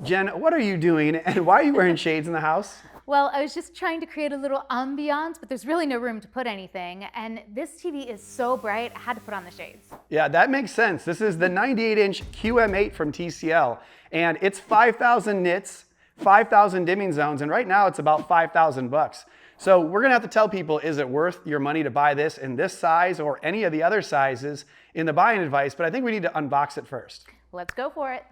Jen, what are you doing and why are you wearing shades in the house? Well, I was just trying to create a little ambiance, but there's really no room to put anything. And this TV is so bright, I had to put on the shades. Yeah, that makes sense. This is the 98-inch QM8 from TCL, and it's 5,000 nits, 5,000 dimming zones, and right now it's about 5,000 bucks. So we're gonna have to tell people, is it worth your money to buy this in this size or any of the other sizes in the buying advice, but I think we need to unbox it first. Let's go for it.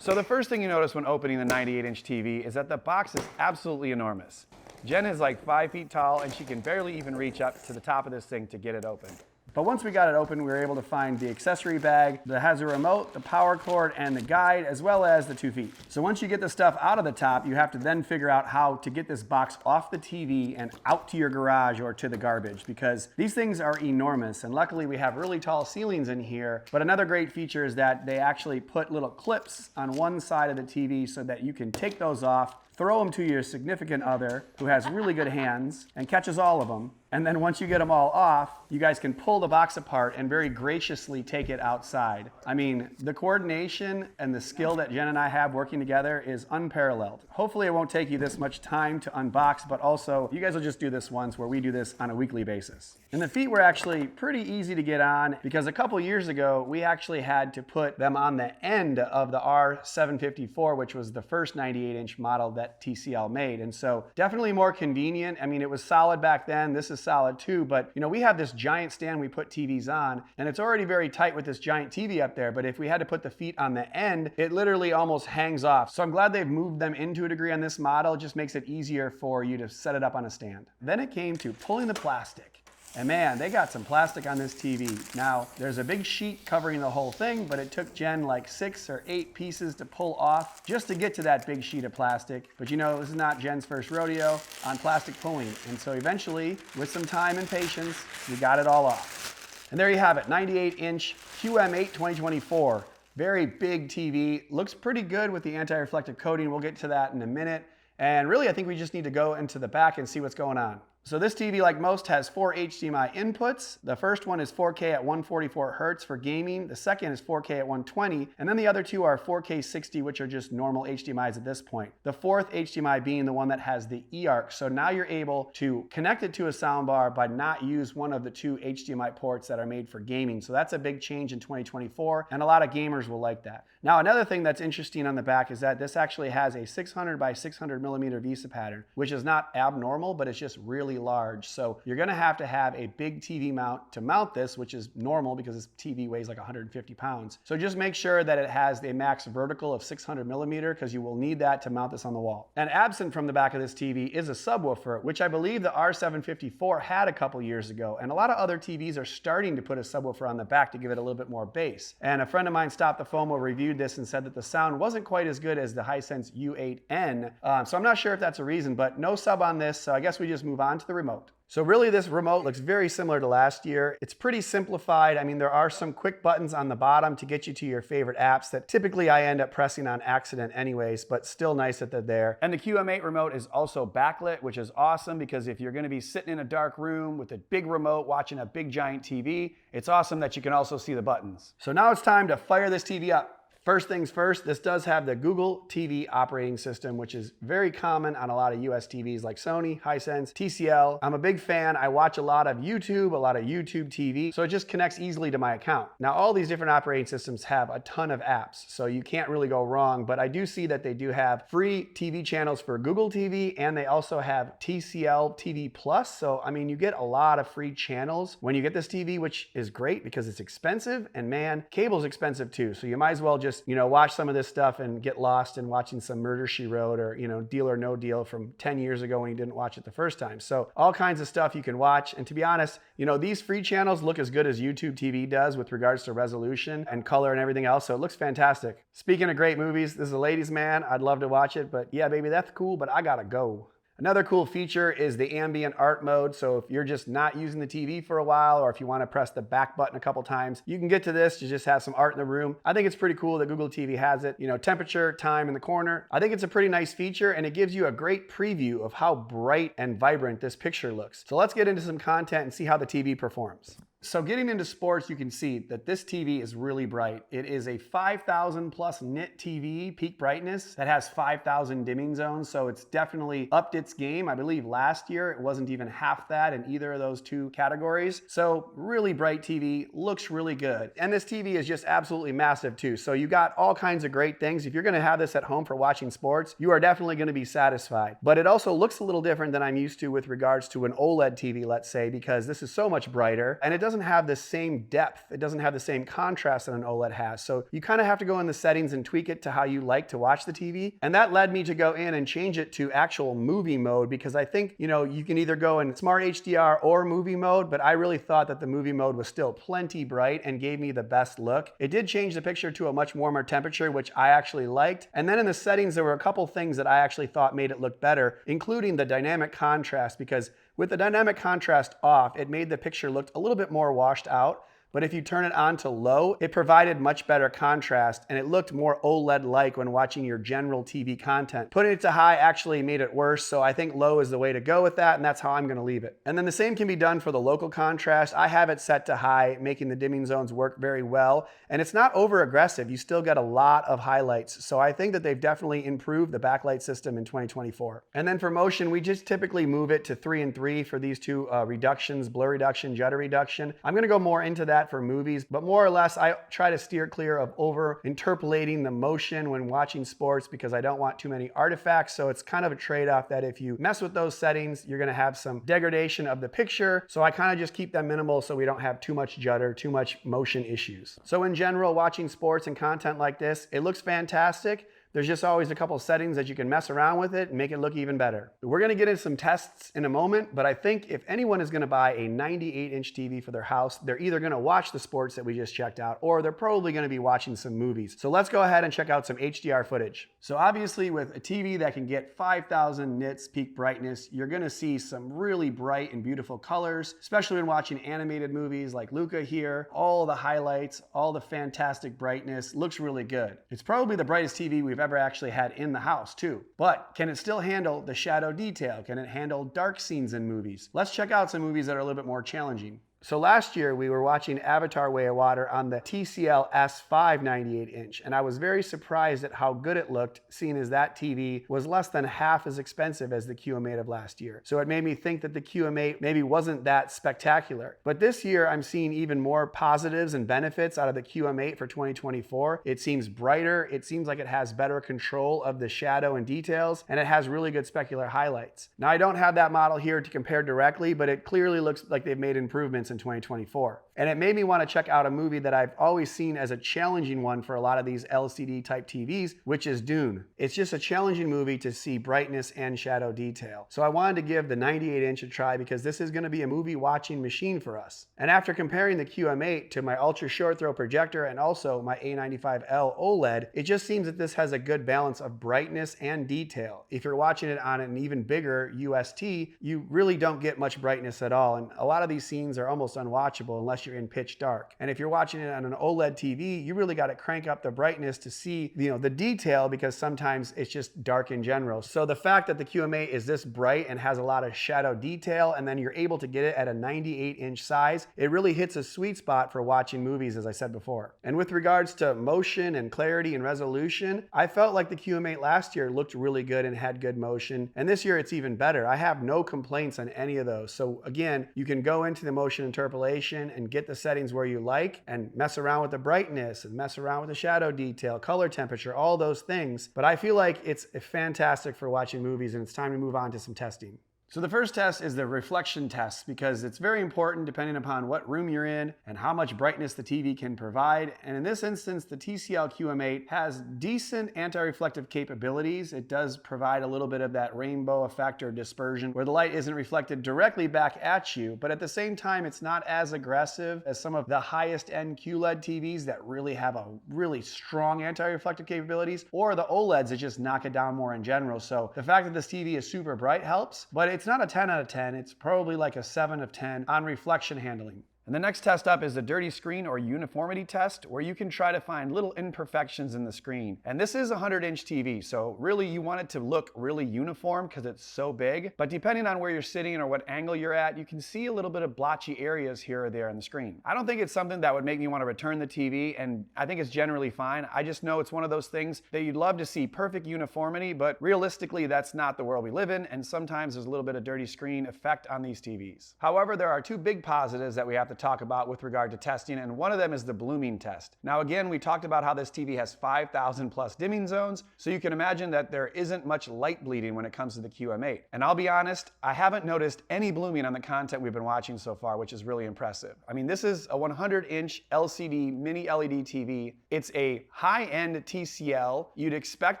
So the first thing you notice when opening the 98-inch TV is that the box is absolutely enormous. Jen is like 5 feet tall and she can barely even reach up to the top of this thing to get it open. But once we got it open, we were able to find the accessory bag that has a remote, the power cord, and the guide, as well as the 2 feet. So once you get the stuff out of the top, you have to then figure out how to get this box off the TV and out to your garage or to the garbage, because these things are enormous. And luckily we have really tall ceilings in here. But another great feature is that they actually put little clips on one side of the TV so that you can take those off, throw them to your significant other who has really good hands and catches all of them. And then once you get them all off, you guys can pull the box apart and very graciously take it outside. I mean, the coordination and the skill that Jen and I have working together is unparalleled. Hopefully it won't take you this much time to unbox, but also you guys will just do this once where we do this on a weekly basis. And the feet were actually pretty easy to get on because a couple years ago, we actually had to put them on the end of the R754, which was the first 98-inch model that TCL made. And so definitely more convenient. I mean, it was solid back then. This is solid too, but you know, we have this giant stand we put TVs on, and it's already very tight with this giant TV up there, but if we had to put the feet on the end, it literally almost hangs off. So I'm glad they've moved them into a degree on this model. It just makes it easier for you to set it up on a stand. Then it came to pulling the plastic. And man, they got some plastic on this TV. Now, there's a big sheet covering the whole thing, but it took Jen like 6 or 8 pieces to pull off just to get to that big sheet of plastic. But you know, this is not Jen's first rodeo on plastic pulling. And so eventually, with some time and patience, we got it all off. And there you have it, 98-inch QM8 2024. Very big TV. Looks pretty good with the anti-reflective coating. We'll get to that in a minute. And really, I think we just need to go into the back and see what's going on. So this TV, like most, has 4 HDMI inputs. The first one is 4K at 144 Hertz for gaming. The second is 4K at 120. And then the other two are 4K 60, which are just normal HDMIs at this point. The fourth HDMI being the one that has the eARC. So now you're able to connect it to a soundbar but not use one of the 2 HDMI ports that are made for gaming. So that's a big change in 2024, and a lot of gamers will like that. Now, another thing that's interesting on the back is that this actually has a 600 by 600 millimeter VESA pattern, which is not abnormal, but it's just really large. So you're gonna have a big TV mount to mount this, which is normal because this TV weighs like 150 pounds. So just make sure that it has a max vertical of 600 millimeter because you will need that to mount this on the wall. And absent from the back of this TV is a subwoofer, which I believe the R754 had a couple years ago. And a lot of other TVs are starting to put a subwoofer on the back to give it a little bit more bass. And a friend of mine stopped the FOMO, reviewed this and said that the sound wasn't quite as good as the Hisense U8N. So I'm not sure if that's a reason, but no sub on this. So I guess we just move on to the remote. So really this remote looks very similar to last year. It's pretty simplified. I mean, there are some quick buttons on the bottom to get you to your favorite apps that typically I end up pressing on accident anyways, but still nice that they're there. And the QM8 remote is also backlit, which is awesome because if you're gonna be sitting in a dark room with a big remote watching a big giant TV, it's awesome that you can also see the buttons. So now it's time to fire this TV up. First things first, this does have the Google TV operating system, which is very common on a lot of US TVs like Sony, Hisense, TCL. I'm a big fan. I watch a lot of YouTube TV, so it just connects easily to my account. Now, all these different operating systems have a ton of apps, so you can't really go wrong, but I do see that they do have free TV channels for Google TV, and they also have TCL TV Plus. So, I mean, you get a lot of free channels when you get this TV, which is great because it's expensive, and man, cable's expensive too. So you might as well just watch some of this stuff and get lost in watching some Murder, She Wrote or, Deal or No Deal from 10 years ago when you didn't watch it the first time. So all kinds of stuff you can watch. And to be honest, these free channels look as good as YouTube TV does with regards to resolution and color and everything else. So it looks fantastic. Speaking of great movies, this is a ladies' man. I'd love to watch it, but yeah, baby, that's cool, but I gotta go. Another cool feature is the ambient art mode. So if you're just not using the TV for a while, or if you want to press the back button a couple times, you can get to this to just have some art in the room. I think it's pretty cool that Google TV has it. Temperature, time in the corner. I think it's a pretty nice feature, and it gives you a great preview of how bright and vibrant this picture looks. So let's get into some content and see how the TV performs. So getting into sports, you can see that this TV is really bright. It is a 5,000 plus nit TV, peak brightness, that has 5,000 dimming zones. So it's definitely upped its game. I believe last year it wasn't even half that in either of those two categories. So really bright TV, looks really good. And this TV is just absolutely massive too. So you got all kinds of great things. If you're gonna have this at home for watching sports, you are definitely gonna be satisfied. But it also looks a little different than I'm used to with regards to an OLED TV, let's say, because this is so much brighter and it doesn't have the same depth. It doesn't have the same contrast that an OLED has. So you kind of have to go in the settings and tweak it to how you like to watch the TV. And that led me to go in and change it to actual movie mode, because I think, you can either go in smart HDR or movie mode, but I really thought that the movie mode was still plenty bright and gave me the best look. It did change the picture to a much warmer temperature, which I actually liked. And then in the settings, there were a couple things that I actually thought made it look better, including the dynamic contrast, because with the dynamic contrast off, it made the picture look a little bit more washed out. But if you turn it on to low, it provided much better contrast and it looked more OLED-like when watching your general TV content. Putting it to high actually made it worse, so I think low is the way to go with that, and that's how I'm gonna leave it. And then the same can be done for the local contrast. I have it set to high, making the dimming zones work very well. And it's not over-aggressive, you still get a lot of highlights. So I think that they've definitely improved the backlight system in 2024. And then for motion, we just typically move it to 3 and 3 for these two reductions, blur reduction, jutter reduction. I'm gonna go more into that for movies, but more or less I try to steer clear of over interpolating the motion when watching sports because I don't want too many artifacts. So it's kind of a trade-off that if you mess with those settings, you're gonna have some degradation of the picture. So I kind of just keep them minimal so we don't have too much jutter, too much motion issues. So in general, watching sports and content like this, it looks fantastic. There's just always a couple settings that you can mess around with it and make it look even better. We're gonna get into some tests in a moment, but I think if anyone is gonna buy a 98-inch TV for their house, they're either gonna watch the sports that we just checked out, or they're probably gonna be watching some movies. So let's go ahead and check out some HDR footage. So obviously with a TV that can get 5,000 nits peak brightness, you're gonna see some really bright and beautiful colors, especially when watching animated movies like Luca here. All the highlights, all the fantastic brightness, looks really good. It's probably the brightest TV we've ever actually had in the house too. But can it still handle the shadow detail? Can it handle dark scenes in movies? Let's check out some movies that are a little bit more challenging. So last year we were watching Avatar: Way of Water on the TCL S5 98-inch, and I was very surprised at how good it looked, seeing as that TV was less than half as expensive as the QM8 of last year. So it made me think that the QM8 maybe wasn't that spectacular. But this year I'm seeing even more positives and benefits out of the QM8 for 2024. It seems brighter, it seems like it has better control of the shadow and details, and it has really good specular highlights. Now I don't have that model here to compare directly, but it clearly looks like they've made improvements in 2024. And it made me want to check out a movie that I've always seen as a challenging one for a lot of these LCD type TVs, which is Dune. It's just a challenging movie to see brightness and shadow detail. So I wanted to give the 98-inch a try because this is going to be a movie watching machine for us. And after comparing the QM8 to my ultra short throw projector and also my A95L OLED, it just seems that this has a good balance of brightness and detail. If you're watching it on an even bigger UST, you really don't get much brightness at all. And a lot of these scenes are almost unwatchable unless you're in pitch dark. And if you're watching it on an OLED TV, you really got to crank up the brightness to see, the detail, because sometimes it's just dark in general. So the fact that the QM8 is this bright and has a lot of shadow detail, and then you're able to get it at a 98-inch size, it really hits a sweet spot for watching movies, as I said before. And with regards to motion and clarity and resolution, I felt like the QM8 last year looked really good and had good motion. And this year it's even better. I have no complaints on any of those. So again, you can go into the motion interpolation and get the settings where you like and mess around with the brightness and mess around with the shadow detail, color temperature, all those things. But I feel like it's fantastic for watching movies, and it's time to move on to some testing. So the first test is the reflection test, because it's very important depending upon what room you're in and how much brightness the TV can provide. And in this instance, the TCL QM8 has decent anti-reflective capabilities. It does provide a little bit of that rainbow effect or dispersion where the light isn't reflected directly back at you, but at the same time, it's not as aggressive as some of the highest end QLED TVs that really have a really strong anti-reflective capabilities, or the OLEDs that just knock it down more in general. So the fact that this TV is super bright helps, but it's not a 10 out of 10. It's probably like a 7 of 10 on reflection handling. And the next test up is the dirty screen or uniformity test, where you can try to find little imperfections in the screen. And this is a 100-inch TV, so really you want it to look really uniform because it's so big. But depending on where you're sitting or what angle you're at, you can see a little bit of blotchy areas here or there on the screen. I don't think it's something that would make me want to return the TV, and I think it's generally fine. I just know it's one of those things that you'd love to see perfect uniformity, but realistically that's not the world we live in, and sometimes there's a little bit of dirty screen effect on these TVs. However, there are two big positives that we have to talk about with regard to testing, and one of them is the blooming test. Now again, we talked about how this TV has 5,000 plus dimming zones, so you can imagine that there isn't much light bleeding when it comes to the QM8. And I'll be honest, I haven't noticed any blooming on the content we've been watching so far, which is really impressive. I mean, this is a 100-inch LCD mini LED TV. It's a high-end TCL. You'd expect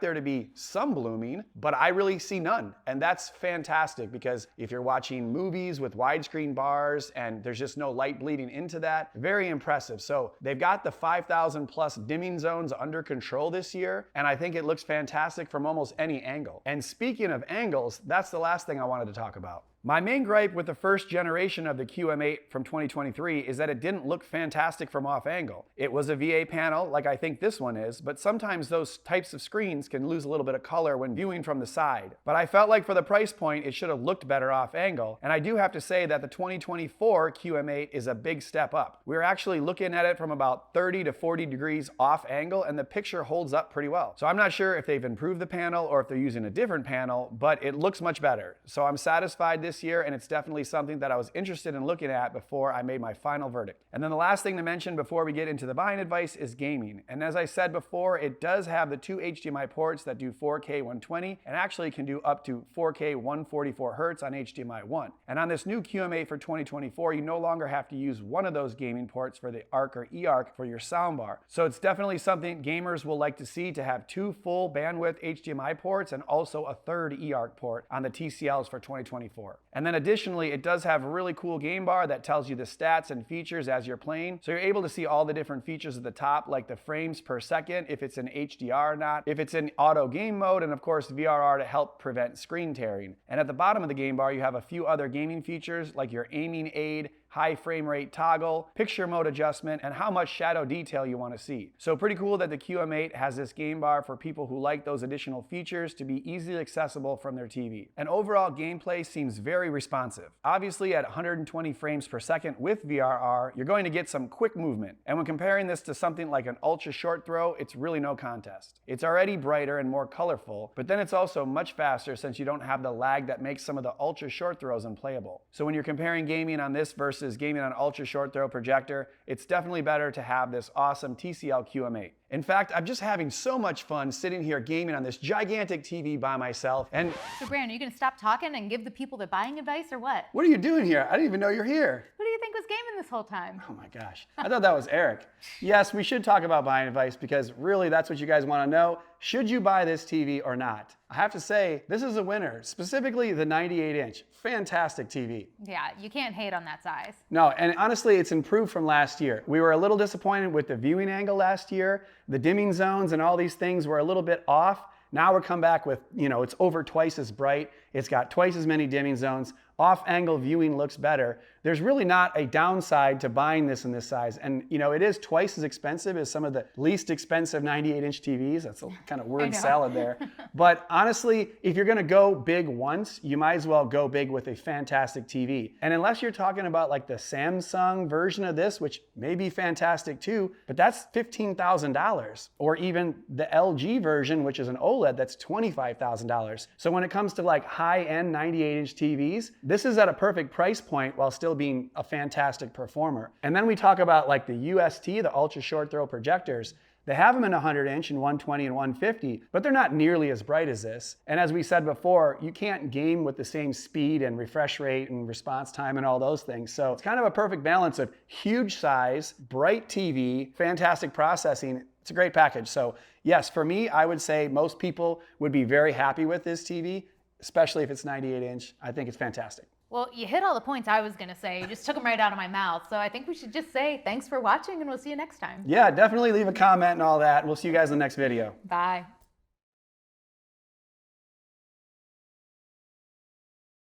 there to be some blooming, but I really see none. And that's fantastic, because if you're watching movies with widescreen bars and there's just no light bleeding into that, very impressive. So they've got the 5,000 plus dimming zones under control this year, and I think it looks fantastic from almost any angle. And speaking of angles, that's the last thing I wanted to talk about. My main gripe with the first generation of the QM8 from 2023 is that it didn't look fantastic from off angle. It was a VA panel like I think this one is, but sometimes those types of screens can lose a little bit of color when viewing from the side. But I felt like for the price point, it should have looked better off angle. And I do have to say that the 2024 QM8 is a big step up. We're actually looking at it from about 30 to 40 degrees off angle, and the picture holds up pretty well. So I'm not sure if they've improved the panel or if they're using a different panel, but it looks much better. So I'm satisfied this year, and it's definitely something that I was interested in looking at before I made my final verdict. And then the last thing to mention before we get into the buying advice is gaming. And as I said before, it does have the two HDMI ports that do 4K 120 and actually can do up to 4K 144 Hz on HDMI 1. And on this new QM8 for 2024, you no longer have to use one of those gaming ports for the ARC or eARC for your soundbar. So it's definitely something gamers will like to see, to have two full bandwidth HDMI ports and also a third eARC port on the TCLs for 2024. And then additionally, it does have a really cool game bar that tells you the stats and features as you're playing. So you're able to see all the different features at the top, like the frames per second, if it's in HDR or not, if it's in auto game mode, and of course VRR to help prevent screen tearing. And at the bottom of the game bar, you have a few other gaming features like your aiming aid, high frame rate toggle, picture mode adjustment, and how much shadow detail you want to see. So pretty cool that the QM8 has this game bar for people who like those additional features to be easily accessible from their TV. And overall gameplay seems very responsive. Obviously at 120 frames per second with VRR, you're going to get some quick movement. And when comparing this to something like an ultra short throw, it's really no contest. It's already brighter and more colorful, but then it's also much faster since you don't have the lag that makes some of the ultra short throws unplayable. So when you're comparing gaming on this versus gaming on ultra short throw projector, it's definitely better to have this awesome TCL QM8. In fact, I'm just having so much fun sitting here gaming on this gigantic TV by myself. And So Brandon, are you gonna stop talking and give the people the buying advice or what? what are you doing here? I didn't even know you're here. Who do you think was gaming this whole time? Oh my gosh, I thought that was Eric. Yes, we should talk about buying advice because really that's what you guys want to know. Should you buy this TV or not? I have to say, this is a winner, specifically the 98-inch. Fantastic TV. Yeah, you can't hate on that size. No, and honestly, it's improved from last year. We were a little disappointed with the viewing angle last year. The dimming zones and all these things were a little bit off. Now we're come back with, it's over twice as bright. It's got twice as many dimming zones. Off-angle viewing looks better. There's really not a downside to buying this in this size. And it is twice as expensive as some of the least expensive 98-inch TVs. That's a kind of word salad there. But honestly, if you're gonna go big once, you might as well go big with a fantastic TV. And unless you're talking about like the Samsung version of this, which may be fantastic too, but that's $15,000. Or even the LG version, which is an OLED, that's $25,000. So when it comes to like high-end 98-inch TVs, this is at a perfect price point while still being a fantastic performer. And then we talk about like the UST, the ultra short throw projectors. They have them in 100-inch and 120 and 150, but they're not nearly as bright as this. And as we said before, you can't game with the same speed and refresh rate and response time and all those things. So it's kind of a perfect balance of huge size, bright TV, fantastic processing. It's a great package. So yes, for me, I would say most people would be very happy with this TV, especially if it's 98-inch. I think it's fantastic. Well, you hit all the points I was gonna say. You just took them right out of my mouth. So I think we should just say thanks for watching, and we'll see you next time. Yeah, definitely leave a comment and all that. We'll see you guys in the next video. Bye.